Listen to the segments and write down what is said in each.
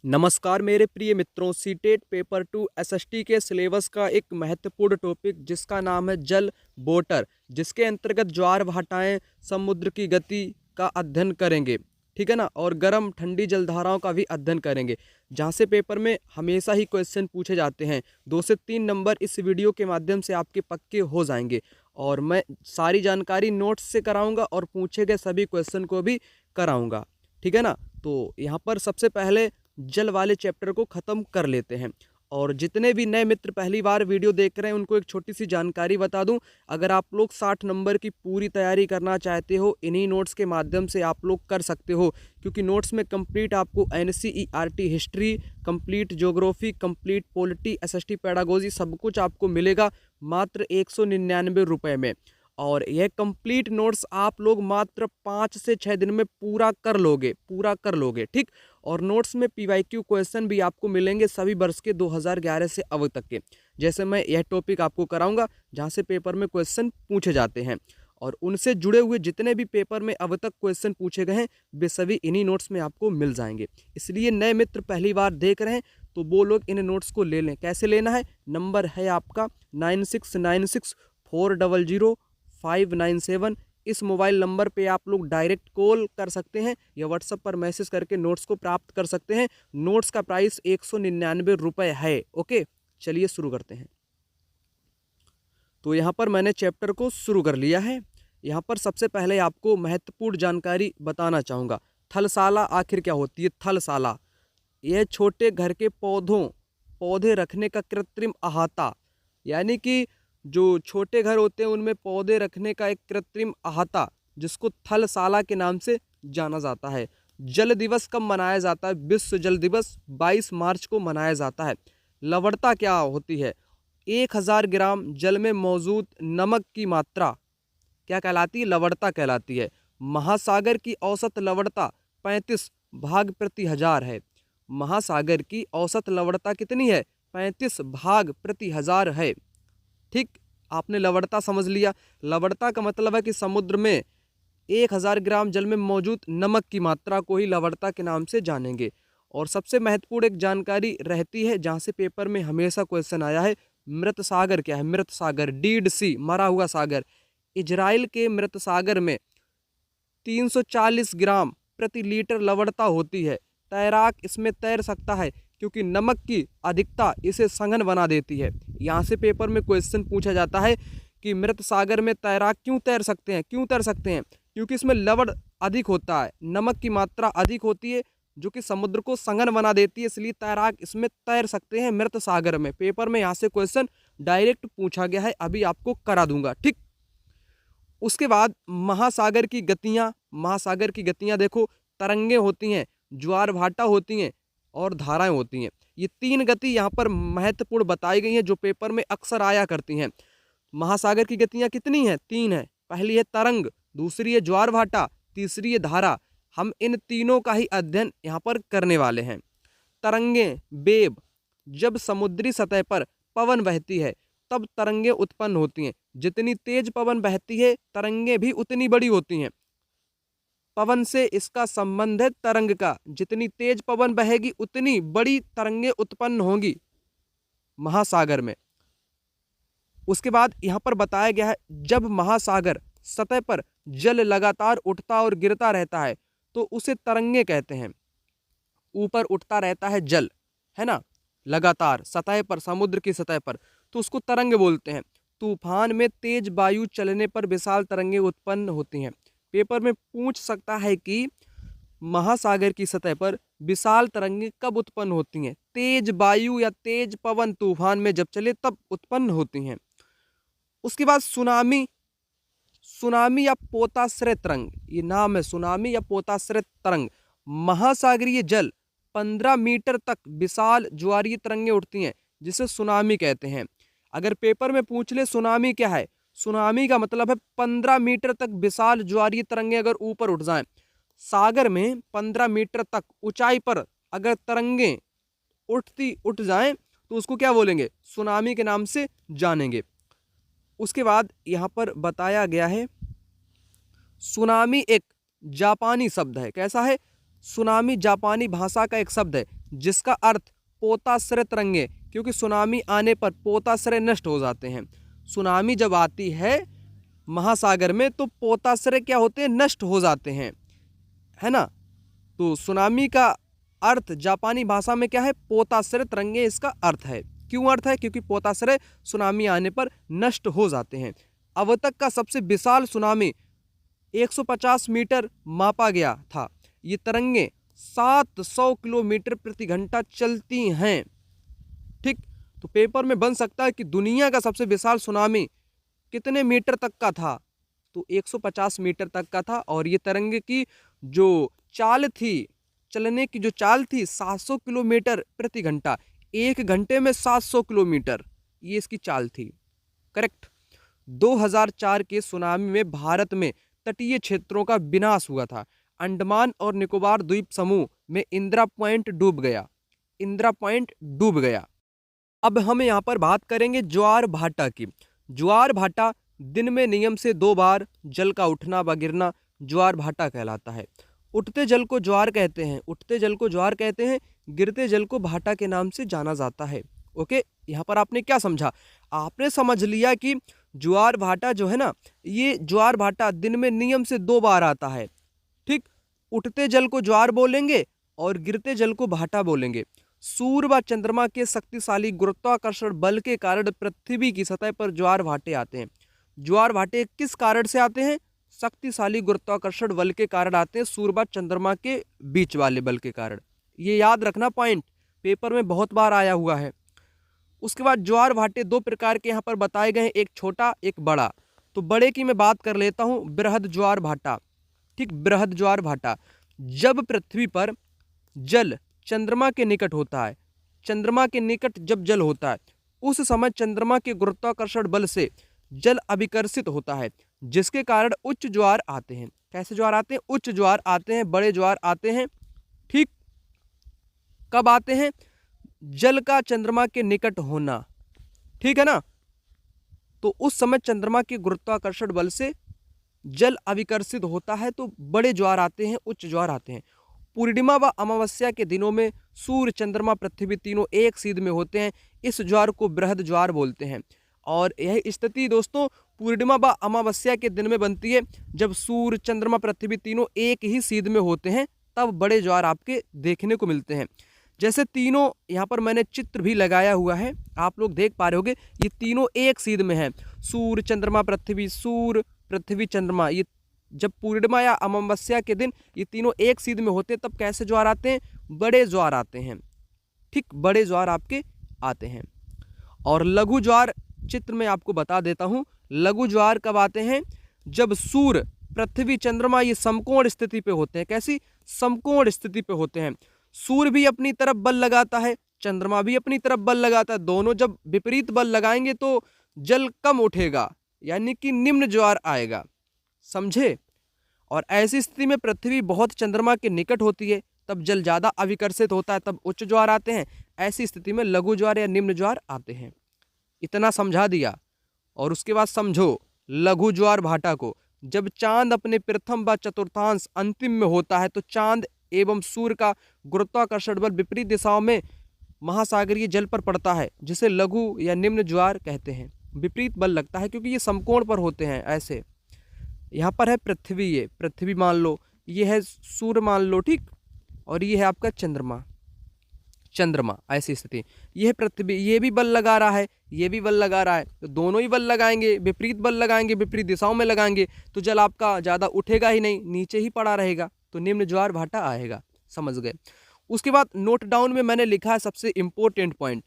नमस्कार मेरे प्रिय मित्रों, सीटेट पेपर 2 एसएसटी के सिलेबस का एक महत्वपूर्ण टॉपिक जिसका नाम है जल बोटर, जिसके अंतर्गत ज्वार भाटाएं समुद्र की गति का अध्ययन करेंगे। ठीक है ना। और गर्म ठंडी जलधाराओं का भी अध्ययन करेंगे, जहां से पेपर में हमेशा ही क्वेश्चन पूछे जाते हैं। 2 से 3 नंबर इस वीडियो के माध्यम से आपके पक्के हो जाएंगे। और मैं सारी जानकारी नोट्स से कराऊंगा और पूछे गए सभी क्वेश्चन को भी कराऊंगा। ठीक है ना। तो यहाँ पर सबसे पहले जल वाले चैप्टर को ख़त्म कर लेते हैं। और जितने भी नए मित्र पहली बार वीडियो देख रहे हैं उनको एक छोटी सी जानकारी बता दूं। अगर आप लोग 60 नंबर की पूरी तैयारी करना चाहते हो, इन्हीं नोट्स के माध्यम से आप लोग कर सकते हो, क्योंकि नोट्स में कंप्लीट आपको NCERT history, complete geography, complete polity, SST pedagogy सब कुछ आपको मिलेगा मात्र 199 रुपये में। और यह कंप्लीट नोट्स आप लोग मात्र 5 से 6 दिन में पूरा कर लोगे। ठीक। और नोट्स में पीवाईक्यू क्वेश्चन भी आपको मिलेंगे सभी वर्ष के 2011 से अब तक के। जैसे मैं यह टॉपिक आपको कराऊंगा जहां से पेपर में क्वेश्चन पूछे जाते हैं, और उनसे जुड़े हुए जितने भी पेपर में अब तक क्वेश्चन पूछे गए हैं वे सभी इन्हीं नोट्स में आपको मिल जाएंगे। इसलिए नए मित्र पहली बार देख रहे हैं तो वो लोग इन नोट्स को ले लें। कैसे लेना है? नंबर है आपका 9696400597। इस मोबाइल नंबर पे आप लोग डायरेक्ट कॉल कर सकते हैं या व्हाट्सएप पर मैसेज करके नोट्स को प्राप्त कर सकते हैं। नोट्स का प्राइस 199 रुपये है। ओके, चलिए शुरू करते हैं। तो यहाँ पर मैंने चैप्टर को शुरू कर लिया है। यहाँ पर सबसे पहले आपको महत्वपूर्ण जानकारी बताना चाहूँगा। थलशाला आखिर क्या होती है? थलशाला यह छोटे घर के पौधे रखने का कृत्रिम अहाता, यानी कि जो छोटे घर होते हैं उनमें पौधे रखने का एक कृत्रिम अहाता, जिसको थलशाला के नाम से जाना जाता है। जल दिवस कब मनाया जाता है? विश्व जल दिवस 22 मार्च को मनाया जाता है। लवणता क्या होती है? 1000 ग्राम जल में मौजूद नमक की मात्रा क्या कहलाती है? लवणता कहलाती है। महासागर की औसत लवणता 35 भाग प्रति हजार है। महासागर की औसत लवणता कितनी है? 35 भाग प्रति हजार है। ठीक, आपने लवणता समझ लिया। लवणता का मतलब है कि समुद्र में 1000 ग्राम जल में मौजूद नमक की मात्रा को ही लवणता के नाम से जानेंगे। और सबसे महत्वपूर्ण एक जानकारी रहती है जहां से पेपर में हमेशा क्वेश्चन आया है, मृत सागर क्या है? मृत सागर, डीड सी, मरा हुआ सागर। इजराइल के मृत सागर में 340 ग्राम प्रति लीटर लवणता होती है। तैराक इसमें तैर सकता है क्योंकि नमक की अधिकता इसे सघन बना देती है। यहाँ से पेपर में क्वेश्चन पूछा जाता है कि मृत सागर में तैराक क्यों तैर सकते हैं? क्योंकि इसमें लवण अधिक होता है, नमक की मात्रा अधिक होती है, जो कि समुद्र को सघन बना देती है, इसलिए तैराक इसमें तैर सकते हैं मृत सागर में। पेपर में यहाँ से क्वेश्चन डायरेक्ट पूछा गया है, अभी आपको करा दूंगा। ठीक। उसके बाद महासागर की गतियां देखो, तरंगे होती हैं, ज्वार भाटा होती हैं और धाराएं होती हैं। ये 3 गति यहाँ पर महत्वपूर्ण बताई गई हैं जो पेपर में अक्सर आया करती हैं। महासागर की गतियां कितनी हैं? 3 है। पहली है तरंग, दूसरी है ज्वार भाटा, तीसरी है धारा। हम इन तीनों का ही अध्ययन यहाँ पर करने वाले हैं। तरंगे, वेव, जब समुद्री सतह पर पवन बहती है तब तरंगे उत्पन्न होती हैं। जितनी तेज पवन बहती है तरंगे भी उतनी बड़ी होती हैं। पवन से इसका संबंध है तरंग का। जितनी तेज पवन बहेगी उतनी बड़ी तरंगे उत्पन्न होंगी महासागर में। उसके बाद यहाँ पर बताया गया है, जब महासागर सतह पर जल लगातार उठता और गिरता रहता है तो उसे तरंगे कहते हैं। ऊपर उठता रहता है जल, है ना, लगातार सतह पर, समुद्र की सतह पर, तो उसको तरंग बोलते हैं। तूफान में तेज वायु चलने पर विशाल तरंगे उत्पन्न होती हैं। पेपर में पूछ सकता है कि महासागर की सतह पर विशाल तरंगे कब उत्पन्न होती हैं? तेज वायु या तेज पवन तूफान में जब चले तब उत्पन्न होती हैं। उसके बाद सुनामी या पोताश्रय तरंग, ये नाम है, सुनामी या पोताश्रय तरंग। महासागरीय जल 15 मीटर तक विशाल ज्वारीय तरंगे उठती हैं जिसे सुनामी कहते हैं। अगर पेपर में पूछ ले सुनामी क्या है, सुनामी का मतलब है 15 मीटर तक विशाल ज्वारीय तरंगे अगर ऊपर उठ जाएं। सागर में 15 मीटर तक ऊंचाई पर अगर तरंगे उठ जाएं तो उसको क्या बोलेंगे? सुनामी के नाम से जानेंगे। उसके बाद यहाँ पर बताया गया है, सुनामी एक जापानी शब्द है। कैसा है? सुनामी जापानी भाषा का एक शब्द है जिसका अर्थ पोताश्रय तरंगे, क्योंकि सुनामी आने पर पोताश्रय नष्ट हो जाते हैं। सुनामी जब आती है महासागर में तो पोताश्रय क्या होते हैं, नष्ट हो जाते हैं, है ना। तो सुनामी का अर्थ जापानी भाषा में क्या है, पोताश्रय तरंगे इसका अर्थ है। क्यों अर्थ है, क्योंकि पोताश्रय सुनामी आने पर नष्ट हो जाते हैं। अब तक का सबसे विशाल सुनामी 150 मीटर मापा गया था। ये तरंगे 700 किलोमीटर प्रति घंटा चलती हैं। ठीक, तो पेपर में बन सकता है कि दुनिया का सबसे विशाल सुनामी कितने मीटर तक का था, तो 150 मीटर तक का था। और ये तरंगे की जो चाल थी, चलने की जो चाल थी 700 किलोमीटर प्रति घंटा, 1 घंटे में 700 किलोमीटर, ये इसकी चाल थी। करेक्ट। 2004 के सुनामी में भारत में तटीय क्षेत्रों का विनाश हुआ था। अंडमान और निकोबार द्वीप समूह में इंदिरा पॉइंट डूब गया। इंदिरा पॉइंट डूब गया। अब हम यहाँ पर बात करेंगे ज्वार भाटा की। ज्वार भाटा दिन में नियम से 2 बार जल का उठना व गिरना ज्वार भाटा कहलाता है। उठते जल को ज्वार कहते हैं, उठते जल को ज्वार कहते हैं, गिरते जल को भाटा के नाम से जाना जाता है। ओके, यहाँ पर आपने क्या समझा, आपने समझ लिया कि ज्वार भाटा जो है ना, ये ज्वार भाटा दिन में नियम से 2 बार आता है। ठीक, उठते जल को ज्वार बोलेंगे और गिरते जल को भाटा बोलेंगे। सूर्य व चंद्रमा के शक्तिशाली गुरुत्वाकर्षण बल के कारण पृथ्वी की सतह पर ज्वार भाटे आते हैं। ज्वार भाटे किस कारण से आते हैं, शक्तिशाली गुरुत्वाकर्षण बल के कारण आते हैं, सूर्य व चंद्रमा के बीच वाले बल के कारण। ये याद रखना पॉइंट, पेपर में बहुत बार आया हुआ है। उसके बाद ज्वार भाटे 2 प्रकार के यहाँ पर बताए गए हैं, एक छोटा एक बड़ा। तो बड़े की मैं बात कर लेता हूँ, बृहद ज्वार भाटा। ठीक, बृहद ज्वार भाटा जब पृथ्वी पर जल चंद्रमा के निकट होता है, चंद्रमा के निकट जब जल होता है उस समय चंद्रमा के गुरुत्वाकर्षण बल से जल अभिकर्षित होता है, जिसके कारण उच्च ज्वार आते हैं। कैसे ज्वार आते हैं, उच्च ज्वार आते हैं, बड़े ज्वार आते हैं। ठीक, कब आते हैं, जल का चंद्रमा के निकट होना, ठीक है ना। तो उस समय चंद्रमा के गुरुत्वाकर्षण बल से जल अभिकर्षित होता है तो बड़े ज्वार आते हैं, उच्च ज्वार आते हैं। पूर्णिमा व अमावस्या के दिनों में सूर्य चंद्रमा पृथ्वी तीनों एक सीध में होते हैं, इस ज्वार को बृहद ज्वार बोलते हैं। और यह स्थिति दोस्तों पूर्णिमा व अमावस्या के दिन में बनती है, जब सूर्य चंद्रमा पृथ्वी तीनों एक ही सीध में होते हैं, तब बड़े ज्वार आपके देखने को मिलते हैं। जैसे तीनों यहाँ पर मैंने चित्र भी लगाया हुआ है, आप लोग देख पा रहे होंगे, ये तीनों एक सीध में हैं, सूर्य चंद्रमा पृथ्वी, सूर्य पृथ्वी चंद्रमा। ये जब पूर्णिमा या अमावस्या के दिन ये तीनों एक सीध में होते हैं, तब कैसे ज्वार आते हैं, बड़े ज्वार आते हैं। ठीक, बड़े ज्वार आपके आते हैं। और लघु ज्वार चित्र में आपको बता देता हूं, लघु ज्वार कब आते हैं, जब सूर्य पृथ्वी चंद्रमा ये समकोण स्थिति पे होते हैं। कैसी, समकोण स्थिति पे होते हैं। सूर्य भी अपनी तरफ बल लगाता है, चंद्रमा भी अपनी तरफ बल लगाता है, दोनों जब विपरीत बल लगाएंगे तो जल कम उठेगा, यानी कि निम्न ज्वार आएगा, समझे। और ऐसी स्थिति में पृथ्वी बहुत चंद्रमा के निकट होती है, तब जल ज्यादा अविकर्षित होता है, तब उच्च ज्वार आते हैं। ऐसी स्थिति में लघु ज्वार या निम्न ज्वार आते हैं। इतना समझा दिया। और उसके बाद समझो लघु ज्वार भाटा को, जब चांद अपने प्रथम व चतुर्थांश अंतिम में होता है तो चांद एवं सूर्य का गुरुत्वाकर्षण बल विपरीत दिशाओं में महासागरीय जल पर पड़ता है, जिसे लघु या निम्न ज्वार कहते हैं। विपरीत बल लगता है क्योंकि ये समकोण पर होते हैं। ऐसे यहाँ पर है पृथ्वी, ये पृथ्वी मान लो, ये है सूर्य मान लो, ठीक, और ये है आपका चंद्रमा, चंद्रमा। ऐसी स्थिति, ये है पृथ्वी, ये भी बल लगा रहा है, ये भी बल लगा रहा है, तो दोनों ही बल लगाएंगे, विपरीत बल लगाएंगे, विपरीत दिशाओं में लगाएंगे, तो जल आपका ज़्यादा उठेगा ही नहीं, नीचे ही पड़ा रहेगा, तो निम्न ज्वार भाटा आएगा। समझ गए। उसके बाद नोट डाउन में मैंने लिखा है सबसे इंपॉर्टेंट पॉइंट,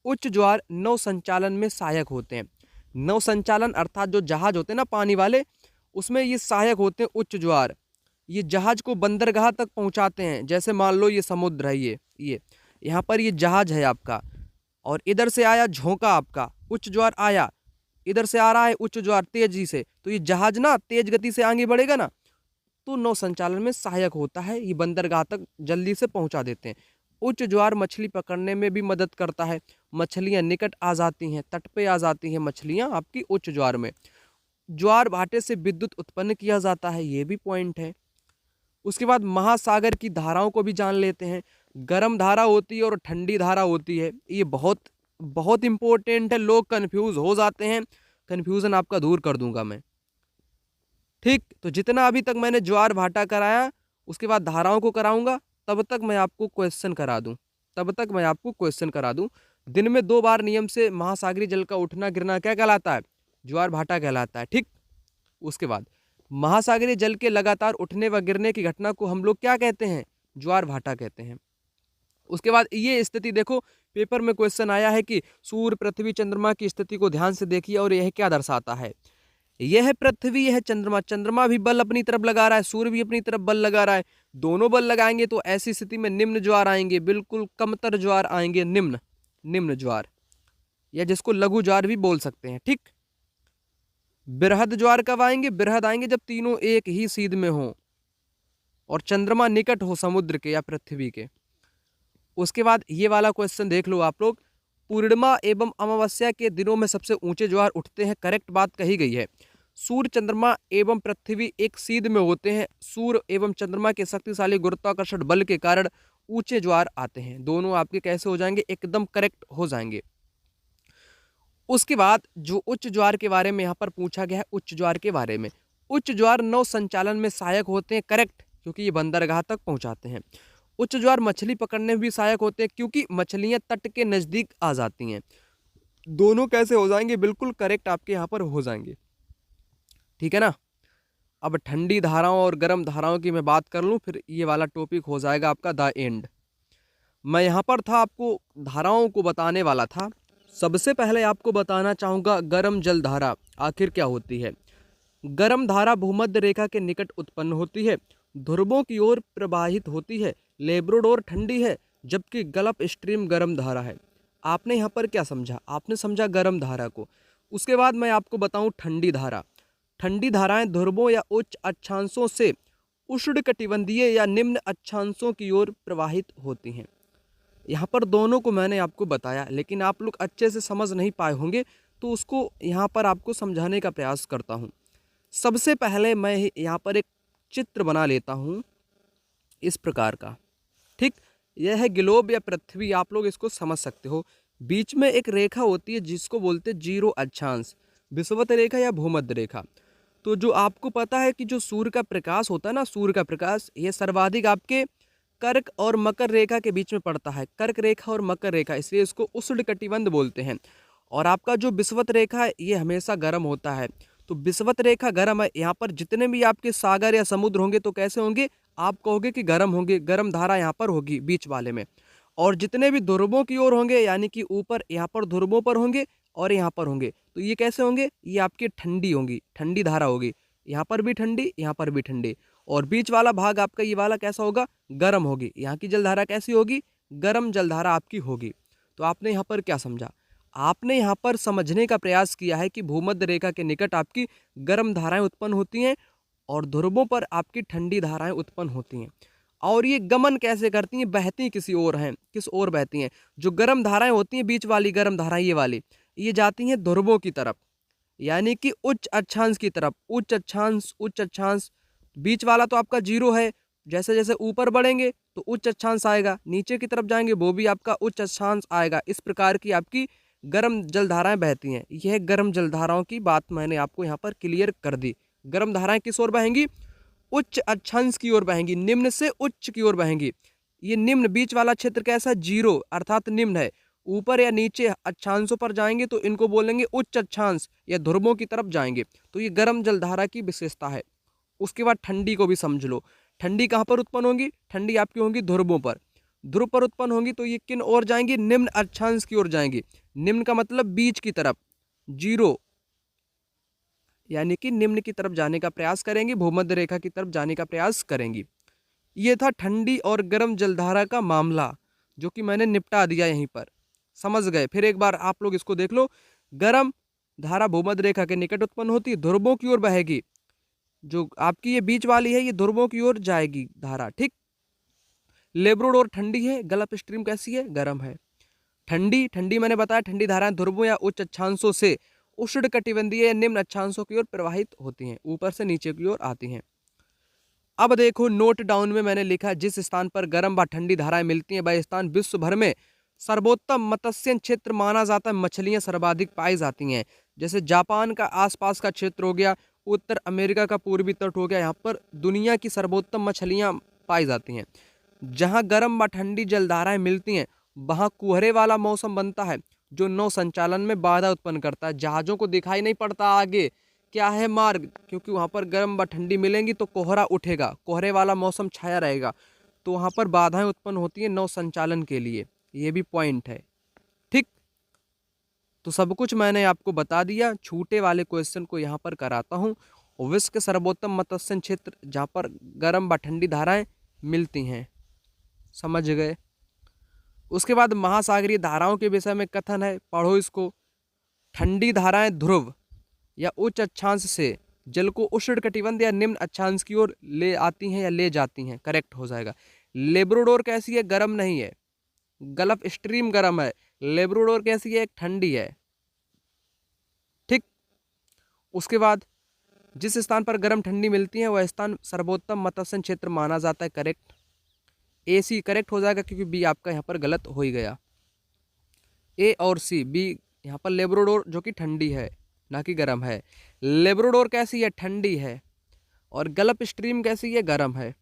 उच्च ज्वार नौ संचालन में सहायक होते हैं। नौ संचालन अर्थात जो जहाज होते हैं ना पानी वाले, उसमें ये सहायक होते हैं उच्च ज्वार। ये जहाज को बंदरगाह तक पहुंचाते हैं। जैसे मान लो ये समुद्र है, ये यहाँ पर ये जहाज है आपका, और इधर से आया झोंका आपका, उच्च ज्वार आया, इधर से आ रहा है उच्च ज्वार तेजी से, तो ये जहाज ना तेज गति से आगे बढ़ेगा ना, तो नौ संचालन में सहायक होता है, ये बंदरगाह तक जल्दी से पहुंचा देते हैं। उच्च ज्वार मछली पकड़ने में भी मदद करता है, मछलियां निकट आ जाती हैं, तट पे आ जाती हैं मछलियां आपकी उच्च ज्वार में। ज्वार भाटे से विद्युत उत्पन्न किया जाता है, ये भी पॉइंट है। उसके बाद महासागर की धाराओं को भी जान लेते हैं। गर्म धारा होती है और ठंडी धारा होती है, ये बहुत बहुत इंपॉर्टेंट है, लोग कंफ्यूज हो जाते हैं, कंफ्यूजन आपका दूर कर दूंगा मैं। ठीक, तो जितना अभी तक मैंने ज्वार भाटा कराया, उसके बाद धाराओं को कराऊंगा, तब तक मैं आपको क्वेश्चन करा दूं, तब तक मैं आपको क्वेश्चन करा दूं। दिन में 2 बार नियम से महासागरीय जल का उठना गिरना क्या कहलाता है? ज्वार भाटा कहलाता है। ठीक, उसके बाद महासागरीय जल के लगातार उठने व गिरने की घटना को हम लोग क्या कहते हैं? ज्वार भाटा कहते हैं। उसके बाद ये स्थिति देखो, पेपर में क्वेश्चन आया है कि सूर्य, पृथ्वी, चंद्रमा की स्थिति को ध्यान से देखिए और यह क्या दर्शाता है। यह पृथ्वी, यह चंद्रमा, चंद्रमा भी बल अपनी तरफ लगा रहा है, सूर्य भी अपनी तरफ बल लगा रहा है, दोनों बल लगाएंगे तो ऐसी स्थिति में निम्न ज्वार आएंगे, बिल्कुल कमतर ज्वार आएंगे, निम्न निम्न ज्वार, या जिसको लघु ज्वार भी बोल सकते हैं। ठीक, बृहद ज्वार कब आएंगे? बृहद आएंगे जब तीनों एक ही सीध में हो और चंद्रमा निकट हो समुद्र के या पृथ्वी के। उसके बाद ये वाला क्वेश्चन देख लो आप लोग, पूर्णिमा एवं अमावस्या के दिनों में सबसे ऊंचे ज्वार उठते हैं, करेक्ट बात कही गई है। सूर्य, चंद्रमा एवं पृथ्वी एक सीध में होते हैं, सूर्य एवं चंद्रमा के शक्तिशाली गुरुत्वाकर्षण बल के कारण ऊंचे ज्वार आते हैं। दोनों आपके कैसे हो जाएंगे? एकदम करेक्ट हो जाएंगे। उसके बाद जो उच्च ज्वार के बारे में यहाँ पर पूछा गया है, उच्च ज्वार के बारे में, उच्च ज्वार नौ संचालन में सहायक होते हैं, करेक्ट, क्योंकि ये बंदरगाह तक पहुंचाते हैं। उच्च ज्वार मछली पकड़ने में भी सहायक होते हैं, क्योंकि मछलियां तट के नजदीक आ जाती हैं। दोनों कैसे हो जाएंगे? बिल्कुल करेक्ट आपके यहाँ पर हो जाएंगे। ठीक है ना। अब ठंडी धाराओं और गर्म धाराओं की मैं बात कर लूँ, फिर ये वाला टॉपिक हो जाएगा आपका द एंड। मैं यहाँ पर था, आपको धाराओं को बताने वाला था। सबसे पहले आपको बताना चाहूँगा गर्म जल धारा आखिर क्या होती है। गर्म धारा भूमध्य रेखा के निकट उत्पन्न होती है, ध्रुवों की ओर प्रवाहित होती है, लेब्राडोर ठंडी है, जबकि गल्फ स्ट्रीम गर्म धारा है। आपने यहाँ पर क्या समझा? आपने समझा गर्म धारा को। उसके बाद मैं आपको बताऊँ ठंडी धारा। ठंडी धाराएं ध्रुवों या उच्च अक्षांशों से उष्णकटिबंधीय या निम्न अक्षांशों की ओर प्रवाहित होती हैं। यहाँ पर दोनों को मैंने आपको बताया, लेकिन आप लोग अच्छे से समझ नहीं पाए होंगे, तो उसको यहाँ पर आपको समझाने का प्रयास करता हूँ। सबसे पहले मैं यहाँ पर एक चित्र बना लेता हूँ इस प्रकार का। ठीक, यह है ग्लोब या पृथ्वी, आप लोग इसको समझ सकते हो। बीच में एक रेखा होती है जिसको बोलते हैं जीरो अक्षांश, विषुवत रेखा या भूमध्य रेखा। तो जो आपको पता है कि जो सूर्य का प्रकाश होता है ना, सूर्य का प्रकाश, यह सर्वाधिक आपके कर्क और मकर रेखा के बीच में पड़ता है, कर्क रेखा और मकर रेखा, इसलिए इसको उष्णकटिबंध बोलते हैं। और आपका जो विषुवत रेखा है ये हमेशा गर्म होता है। तो विषुवत रेखा गर्म है, यहाँ पर जितने भी आपके सागर या समुद्र होंगे तो कैसे होंगे? आप कहोगे कि गर्म होंगे, गर्म धारा यहाँ पर होगी बीच वाले में। और जितने भी ध्रुवों की ओर होंगे, यानी कि ऊपर यहाँ पर ध्रुवों पर होंगे और यहाँ पर होंगे, तो ये कैसे होंगे? ये आपकी ठंडी होंगी, ठंडी धारा होगी। यहाँ पर भी ठंडी, यहाँ पर भी ठंडी। और बीच वाला भाग आपका ये वाला कैसा होगा? गर्म होगी। यहाँ की जलधारा कैसी होगी? गर्म जलधारा आपकी होगी। तो आपने यहाँ पर क्या समझा? आपने यहाँ पर समझने का प्रयास किया है कि भूमध्य रेखा के निकट आपकी गर्म धाराएं उत्पन्न होती हैं और ध्रुवों पर आपकी ठंडी धाराएं उत्पन्न होती हैं। और ये गमन कैसे करती हैं? बहती किसी और हैं, किस ओर बहती हैं? जो गर्म धाराएं होती हैं, बीच वाली गर्म धाराएं ये वाली, ये जाती हैं ध्रुवों की तरफ, यानी कि उच्च अक्षांश की तरफ। उच्च अक्षांश, उच्च अक्षांश, बीच वाला तो आपका जीरो है, जैसे जैसे ऊपर बढ़ेंगे तो उच्च अक्षांश आएगा, नीचे की तरफ जाएंगे वो भी आपका उच्च अक्षांश आएगा। इस प्रकार की आपकी गर्म जलधाराएं बहती हैं। यह गर्म जलधाराओं की बात मैंने आपको यहाँ पर क्लियर कर दी। गर्म धाराएं किस ओर बहेंगी? उच्च अक्षांश की ओर बहेंगी, निम्न से उच्च की ओर बहेंगी। ये निम्न बीच वाला क्षेत्र कैसा? जीरो, अर्थात निम्न है। ऊपर या नीचे अक्षांशों पर जाएंगे तो इनको बोलेंगे उच्च अक्षांश या ध्रुवों की तरफ जाएंगे। तो ये गर्म जलधारा की विशेषता है। उसके बाद ठंडी को भी समझ लो। ठंडी कहाँ पर उत्पन्न होंगी? ठंडी आपकी होंगी ध्रुवों पर। ध्रुव पर उत्पन्न होंगी तो ये किन ओर जाएंगी? निम्न अक्षांश की ओर जाएंगी। निम्न का मतलब बीच की तरफ, जीरो, यानी कि निम्न की तरफ जाने का प्रयास करेंगी, भूमध्य रेखा की तरफ जाने का प्रयास करेंगी। ये था ठंडी और गर्म जलधारा का मामला, जो कि मैंने निपटा दिया यहीं पर। समझ गए? फिर एक बार आप लोग इसको देख लो। गर्म धारा भूमध्य रेखा के निकट उत्पन्न होती है, ध्रुवों की ओर बहेगी। जो आपकी ये बीच वाली है ये ध्रुवों की ओर जाएगी धारा। ठीक, लेब्राडोर ठंडी है, गल्फ स्ट्रीम कैसी है? गर्म है। ठंडी, ठंडी मैंने बताया, ठंडी धाराएं ध्रुवों या उच्च अक्षांशों से उष्णकटिबंधीय या निम्न अक्षांशों की ओर प्रवाहित होती हैं, ऊपर से नीचे की ओर आती हैं। अब देखो नोट डाउन में मैंने लिखा जिस स्थान पर गर्म व ठंडी धाराएं मिलती हैं वह स्थान विश्व भर में सर्वोत्तम मत्स्य क्षेत्र माना जाता है। मछलियां सर्वाधिक पाई जाती हैं। जैसे जापान का आसपास का क्षेत्र हो गया, उत्तर अमेरिका का पूर्वी तट हो गया, यहाँ पर दुनिया की सर्वोत्तम मछलियां पाई जाती हैं। जहाँ गर्म व ठंडी जलधाराएं मिलती हैं वहाँ कुहरे वाला मौसम बनता है जो नौ संचालन में बाधा उत्पन्न करता है। जहाज़ों को दिखाई नहीं पड़ता आगे क्या है मार्ग, क्योंकि वहाँ पर गर्म व ठंडी मिलेंगी तो कोहरा उठेगा, कोहरे वाला मौसम छाया रहेगा, तो वहाँ पर बाधाएं उत्पन्न होती है नौ संचालन के लिए। ये भी पॉइंट है। ठीक, तो सब कुछ मैंने आपको बता दिया। छूटे वाले क्वेश्चन को यहाँ पर कराता हूँ। विश्व के सर्वोत्तम मत्स्य क्षेत्र जहाँ पर गर्म व ठंडी धाराएं मिलती हैं, समझ गए। उसके बाद महासागरीय धाराओं के विषय में कथन है, पढ़ो इसको। ठंडी धाराएं ध्रुव या उच्च अक्षांश से जल को उष्णकटिबंध या निम्न अक्षांश की ओर ले आती हैं या ले जाती हैं, करेक्ट हो जाएगा। लेब्राडोर कैसी है? गर्म नहीं है। गल्फ स्ट्रीम गर्म है, लेब्राडोर कैसी है? ठंडी है। ठीक, उसके बाद जिस स्थान पर गर्म ठंडी मिलती है वह स्थान सर्वोत्तम मत्स्य क्षेत्र माना जाता है, करेक्ट। ए सी करेक्ट हो जाएगा क्योंकि बी आपका यहाँ पर गलत हो ही गया। ए और सी, बी यहाँ पर लेब्राडोर जो कि ठंडी है ना कि गर्म है। लेब्राडोर कैसी है? ठंडी है। और गल्फ स्ट्रीम कैसी है? गर्म है।